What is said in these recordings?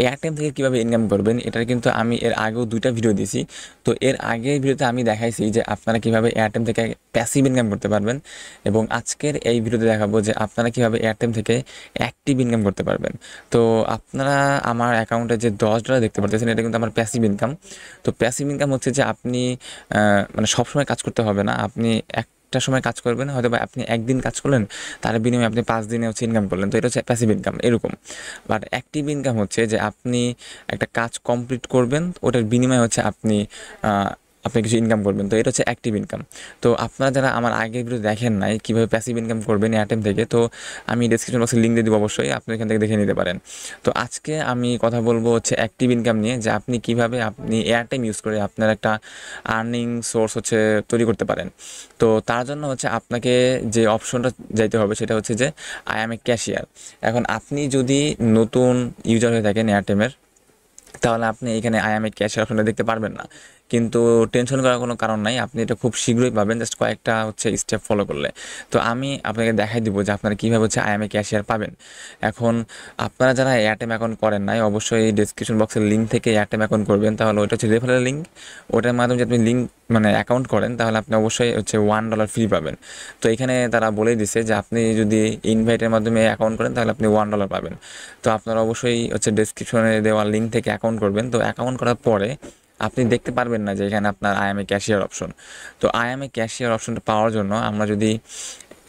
Airtel থেকে কীভাবে income করবেন এটার কিন্তু আমি এর আগেও 2টা ভিডিও দিয়েছি। তো এর আগের ভিডিওতে আমি দেখাইছি যে আপনারা কীভাবে এয়ারটেল থেকে প্যাসিভ ইনকাম করতে পারবেন, এবং আজকের এই ভিডিওতে দেখাবো যে আপনারা কীভাবে এয়ারটেল থেকে অ্যাক্টিভ ইনকাম করতে পারবেন। তো আপনারা আমার অ্যাকাউন্টে যে $10 দেখতে পারতেছেন এটা কিন্তু আমার প্যাসিভ ইনকাম। তো প্যাসিভ ইনকাম হচ্ছে যে আপনি মানে সবসময় কাজ করতে হবে না, আপনি একটা সময় কাজ করবেন, হয়তো বা আপনি একদিন কাজ করলেন, তার বিনিময়ে আপনি 5 দিনে হচ্ছে ইনকাম করলেন, তো এটা হচ্ছে প্যাসিভ ইনকাম এরকম। বাট অ্যাক্টিভ ইনকাম হচ্ছে যে আপনি একটা কাজ কমপ্লিট করবেন, ওটার বিনিময়ে হচ্ছে আপনি আপনি কিছু ইনকাম করবেন, তো এটা হচ্ছে অ্যাক্টিভ ইনকাম। তো আপনারা যারা আমার আগের ভিডিও দেখেন নাই কীভাবে প্যাসিভ ইনকাম করবেন এয়ারটেল থেকে, তো আমি ডেসক্রিপশন বক্সে লিঙ্ক দিয়ে দেবো, অবশ্যই আপনি এখান থেকে দেখে নিতে পারেন। তো আজকে আমি কথা বলবো হচ্ছে অ্যাক্টিভ ইনকাম নিয়ে, যে আপনি কীভাবে আপনি এয়ারটেল ইউজ করে আপনার একটা আর্নিং সোর্স হচ্ছে তৈরি করতে পারেন। তো তার জন্য হচ্ছে আপনাকে যে অপশনটা যাইতে হবে সেটা হচ্ছে যে আই অ্যাম এ ক্যাশিয়ার। এখন আপনি যদি নতুন ইউজার হয়ে থাকেন এয়ারটেলের, তাহলে আপনি এখানে আই অ্যাম এ ক্যাশিয়ার অপশনটা দেখতে পারবেন না, কিন্তু টেনশন করার কোনো কারণ নাই, আপনি এটা খুব শীঘ্রই পাবেন, জাস্ট কয়েকটা হচ্ছে স্টেপ ফলো করলে। তো আমি আপনাকে দেখাই দিব যে আপনারা কীভাবে হচ্ছে আই অ্যাম এ ক্যাশিয়ার পাবেন। এখন আপনারা যারা এয়ারটেল অ্যাকাউন্ট করেন নাই, অবশ্যই ডেসক্রিপশন বক্সের লিঙ্ক থেকে এয়ারটেল অ্যাকাউন্ট করবেন, তাহলে ওটা হচ্ছে রেফারেল লিঙ্ক, ওটার মাধ্যমে যদি আপনি লিঙ্ক মানে অ্যাকাউন্ট করেন তাহলে আপনি অবশ্যই হচ্ছে $1 ফ্রি পাবেন। তো এখানে তারা বলেই দিছে যে আপনি যদি ইনভাইটের মাধ্যমে অ্যাকাউন্ট করেন তাহলে আপনি $1 পাবেন। তো আপনারা অবশ্যই হচ্ছে ডেসক্রিপশনে দেওয়া লিঙ্ক থেকে অ্যাকাউন্ট করবেন। তো অ্যাকাউন্ট করার পরে আপনি দেখতে পারবেন না যে এখানে আপনার I am A cashier option. তো আই অ্যাম এ ক্যাশিয়ার অপশনটা পাওয়ার জন্য আমরা যদি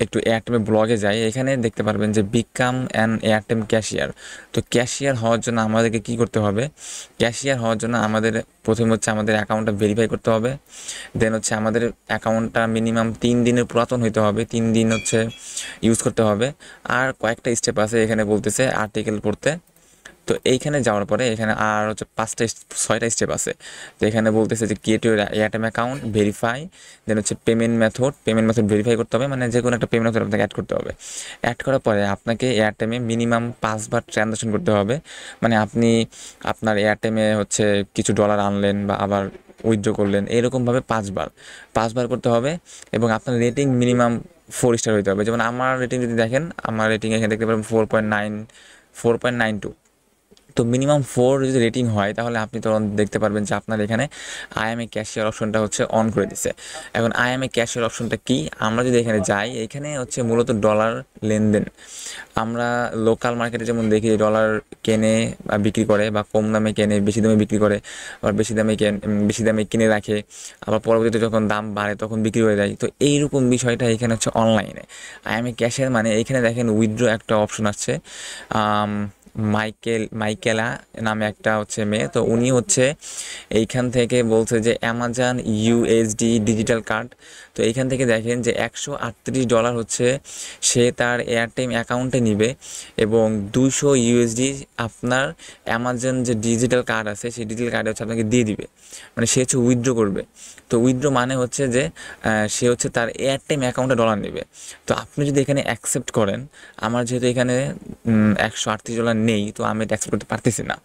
একটু এয়ারটেল ব্লগে যাই, এখানে দেখতে পারবেন যে বিকাম অ্যান এয়ারটেল ক্যাশিয়ার। তো ক্যাশিয়ার হওয়ার জন্য আমাদেরকে কী করতে হবে? ক্যাশিয়ার হওয়ার জন্য আমাদের প্রথমে হচ্ছে আমাদের অ্যাকাউন্টটা ভেরিফাই করতে হবে, দেন হচ্ছে আমাদের অ্যাকাউন্টটা মিনিমাম 3 দিনের পুরাতন হইতে হবে, 3 দিন হচ্ছে ইউজ করতে হবে। আর কয়েকটা স্টেপ আছে এখানে বলতেছে আর্টিকেল পড়তে। তো এইখানে যাওয়ার পরে এখানে আর হচ্ছে 6টা স্টেপ আছে। তো এখানে বলতেছে যে create your Airtel account, verify, then হচ্ছে পেমেন্ট মেথড ভেরিফাই করতে হবে, মানে যে কোনো একটা পেমেন্ট মেথড আপনাকে অ্যাড করতে হবে। অ্যাড করার পরে আপনাকে এয়ারটেলে মিনিমাম 5 বার ট্রানজাকশন করতে হবে, মানে আপনি আপনার এয়ারটেলে হচ্ছে কিছু ডলার আনলেন বা আবার উইথড্র করলেন, এরকমভাবে 5 বার করতে হবে, এবং আপনার রেটিং মিনিমাম 4 স্টার হইতে হবে। যেমন আমার রেটিং যদি দেখেন, আমার রেটিং এখানে দেখতে পারেন 4.92। তো মিনিমাম 4 যদি রেটিং হয় তাহলে আপনি তখন দেখতে পারবেন যে আপনার এখানে আই এম এ ক্যাশিয়ার অপশনটা হচ্ছে অন করে দিছে। এখন আই এম এ ক্যাশিয়ার অপশনটা কি? আমরা যদি এখানে যাই, এখানে হচ্ছে মূলত ডলার লেনদেন। আমরা লোকাল মার্কেটে যেমন দেখি ডলার কেনে বা বিক্রি করে, বা কম দামে কেনে বেশি দামে বিক্রি করে, আবার বেশি দামে কিনে রাখে, আবার পরবর্তীতে যখন দাম বাড়ে তখন বিক্রি হয়ে যায়। তো এইরকম বিষয়টা এখানে হচ্ছে অনলাইনে। আই এম এ ক্যাশিয়ার মানে এখানে দেখেন উইথড্র একটা অপশন আছে, মাইকেলা নামে একটা হচ্ছে মেয়ে, তো উনি হচ্ছে এইখান থেকে বলছে যে অ্যামাজন ইউএসডি ডিজিটাল কার্ড। তো এইখান থেকে দেখেন যে $138 হচ্ছে সে তার এয়ারটেল অ্যাকাউন্টে নিবে, এবং 200 ইউএসডি আপনার অ্যামাজন যে ডিজিটাল কার্ড আছে সেই ডিজিটাল কার্ডে হচ্ছে আপনাকে দিয়ে দিবে, মানে সে হচ্ছে উইথড্র করবে। তো উইথড্র মানে হচ্ছে যে সে হচ্ছে তার এয়ারটেল অ্যাকাউন্টে ডলার নেবে। তো আপনি যদি এখানে অ্যাকসেপ্ট করেন, আমার যেহেতু এখানে $138 নেই, তো আমি এটা অ্যাকসেপ্ট করতে পারতেছি না।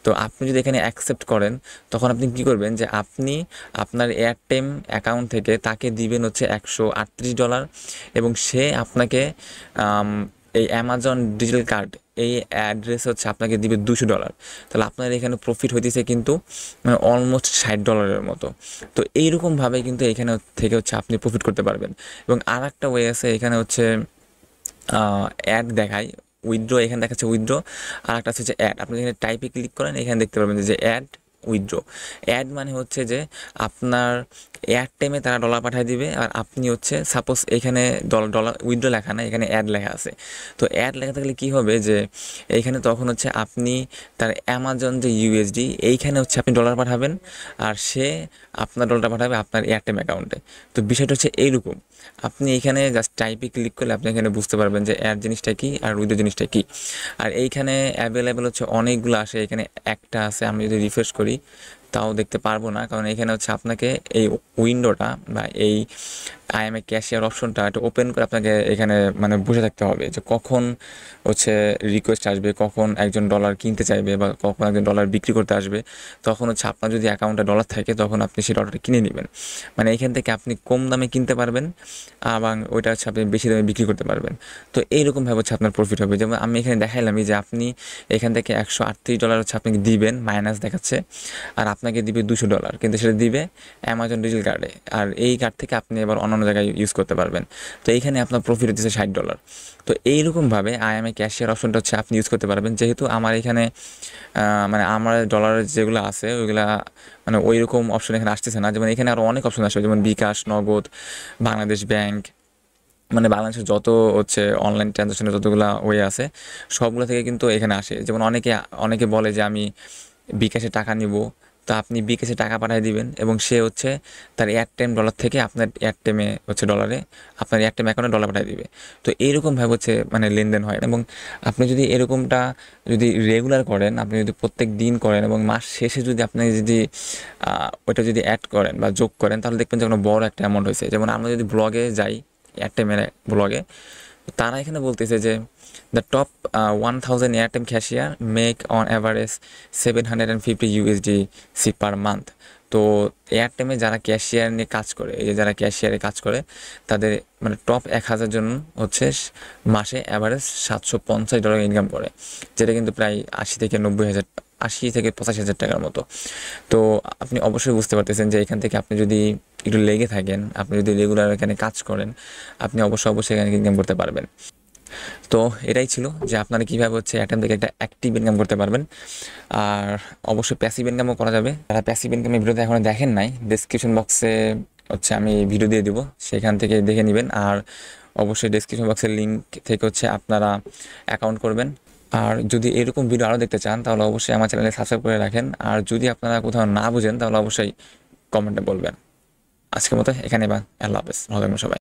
তো আপনি যদি এখানে অ্যাকসেপ্ট করেন তখন আপনি কী করবেন, যে আপনি আপনার এয়ারটেল অ্যাকাউন্ট থেকে তাকে দিবেন হচ্ছে $138, এবং সে আপনাকে এই অ্যামাজন ডিজিটাল কার্ড এই অ্যাড্রেস হচ্ছে আপনাকে দিবে $200। তাহলে আপনার এখানে প্রফিট হইতেছে কিন্তু মানে অলমোস্ট $60 মতো। তো এইরকমভাবে কিন্তু এখানে থেকে হচ্ছে আপনি প্রফিট করতে পারবেন। এবং আর একটা ওয়ে আছে, এখানে হচ্ছে অ্যাড দেখায়, উইথড্র এখানে দেখাচ্ছে উইথড্র, আর একটা হচ্ছে অ্যাড। আপনি এখানে টাইপে ক্লিক করেন, এখানে দেখতে পাবেন যে অ্যাড উইথড্র। অ্যাড মানে হচ্ছে যে আপনার এয়ারটেলে তারা ডলার পাঠিয়ে দিবে, আর আপনি হচ্ছে সাপোজ এখানে ডলার উইথড্র লেখা না, এখানে অ্যাড লেখা আছে। তো অ্যাড লেখা থাকলে কী হবে, যে এইখানে তখন হচ্ছে আপনি তার অ্যামাজন যে ইউএসডি এইখানে হচ্ছে আপনি ডলার পাঠাবেন, আর সে আপনার ডলারটা পাঠাবে আপনার এয়ারটেল অ্যাকাউন্টে। তো বিষয়টা হচ্ছে এইরকম, আপনি এখানে জাস্ট টাইপে ক্লিক করলে আপনি এখানে বুঝতে পারবেন যে অ্যাড জিনিসটা কী আর উইথড্র জিনিসটা কী। আর এইখানে অ্যাভেলেবেল হচ্ছে অনেকগুলো আসে, এখানে একটা আছে, আমি যদি রিফ্রেশ করি তাও দেখতে পারবো না, কারণ এখানে হচ্ছে আপনাকে এই উইন্ডোটা বা এই আইএমএ ক্যাশিয়ার অপশনটা একটু ওপেন করে আপনাকে এখানে মানে বসে থাকতে হবে যে কখন হচ্ছে রিকোয়েস্ট আসবে, কখন একজন ডলার কিনতে চাইবে বা কখন একজন ডলার বিক্রি করতে আসবে। তখন হচ্ছে আপনার যদি অ্যাকাউন্টে ডলার থাকে তখন আপনি সেই ডলারটা কিনে নেবেন। মানে এখান থেকে আপনি কম দামে কিনতে পারবেন এবং ওইটা হচ্ছে আপনি বেশি দামে বিক্রি করতে পারবেন। তো এইরকমভাবে হচ্ছে আপনার প্রফিট হবে। যেমন আমি এখানে দেখাইলামই যে আপনি এখান থেকে $138 হচ্ছে আপনাকে দিবেন, মাইনাস দেখাচ্ছে, আর আপনাকে দিবে $200, কিন্তু সেটা দিবে অ্যামাজন ডিজিটাল কার্ডে, আর এই কার্ড থেকে আপনি এবার অন্যান্য জায়গায় ইউজ করতে পারবেন। তো এইখানে আপনার প্রফিট হচ্ছে $60। তো এইরকমভাবে আইএমএ ক্যাশিয়ার অপশনটা হচ্ছে আপনি ইউজ করতে পারবেন। যেহেতু আমার এখানে মানে আমার ডলারের যেগুলো আছে ওইগুলা মানে ওই রকম অপশন এখানে আসতেছে না। যেমন এখানে আরও অনেক অপশন আসবে, যেমন বিকাশ, নগদ, বাংলাদেশ ব্যাংক, মানে বাংলাদেশের যত হচ্ছে অনলাইন ট্রানজাকশনের যতগুলো ওয়ে আছে সবগুলো থেকে কিন্তু এখানে আসে। যেমন অনেকে অনেকে বলে যে আমি বিকাশে টাকা নিব, তো আপনি বিকাশে টাকা পাঠিয়ে দিবেন এবং সে হচ্ছে তার এয়ারটাইম ডলার থেকে আপনার এয়ারটাইমে হচ্ছে ডলারে আপনার এয়ারটাইম অ্যাকাউন্টে ডলার পাঠিয়ে দিবে। তো এইরকমভাবে হচ্ছে মানে লেনদেন হয়। এবং আপনি যদি এরকমটা যদি রেগুলার করেন, আপনি যদি প্রত্যেক দিন করেন এবং মাস শেষে যদি আপনি যদি ওইটা যদি অ্যাড করেন বা যোগ করেন, তাহলে দেখবেন যে কোনো বড় একটা অ্যামাউন্ট হয়েছে। যেমন আমরা যদি ব্লগে যাই, এয়ারটাইমের ব্লগে, তারা এখানে বলতেছে যে the top 1000 airtime cashier make on average $750 per month. তো এয়ারটাইমে যারা ক্যাশিয়ার নিয়ে কাজ করে, এই যে যারা ক্যাশিয়ারে কাজ করে, তাদের মানে টপ 1000 জন হচ্ছে মাসে অ্যাভারেজ $750 ইনকাম করে, যেটা কিন্তু প্রায় 80 থেকে 85 হাজার টাকার মতো। তো আপনি অবশ্যই বুঝতে পারতেছেন যে এখান থেকে আপনি যদি একটু লেগে থাকেন, আপনি যদি রেগুলার এখানে কাজ করেন, আপনি অবশ্যই এখানে ইনকাম করতে পারবেন। তো এটাই ছিল যে আপনারা কীভাবে হচ্ছে অ্যাটেম থেকে একটা অ্যাক্টিভ ইনকাম করতে পারবেন। আর অবশ্যই প্যাসিভ ইনকামও করা যাবে। যারা প্যাসিভ ইনকামের ভিডিওতে এখনও দেখেন নাই, ডেসক্রিপশন বক্সে হচ্ছে আমি ভিডিও দিয়ে দিব, সেখান থেকে দেখে নেবেন। আর অবশ্যই ডেসক্রিপশন বক্সের লিঙ্ক থেকে হচ্ছে আপনারা অ্যাকাউন্ট করবেন। আর যদি এরকম ভিডিও আরও দেখতে চান তাহলে অবশ্যই আমার চ্যানেলে সাবস্ক্রাইব করে রাখেন। আর যদি আপনারা কোথাও না বুঝেন তাহলে অবশ্যই কমেন্টে বলবেন। আজকের মতো এখানে বা আল্লাহ হাফেজ, ভালো থাকবেন সবাই।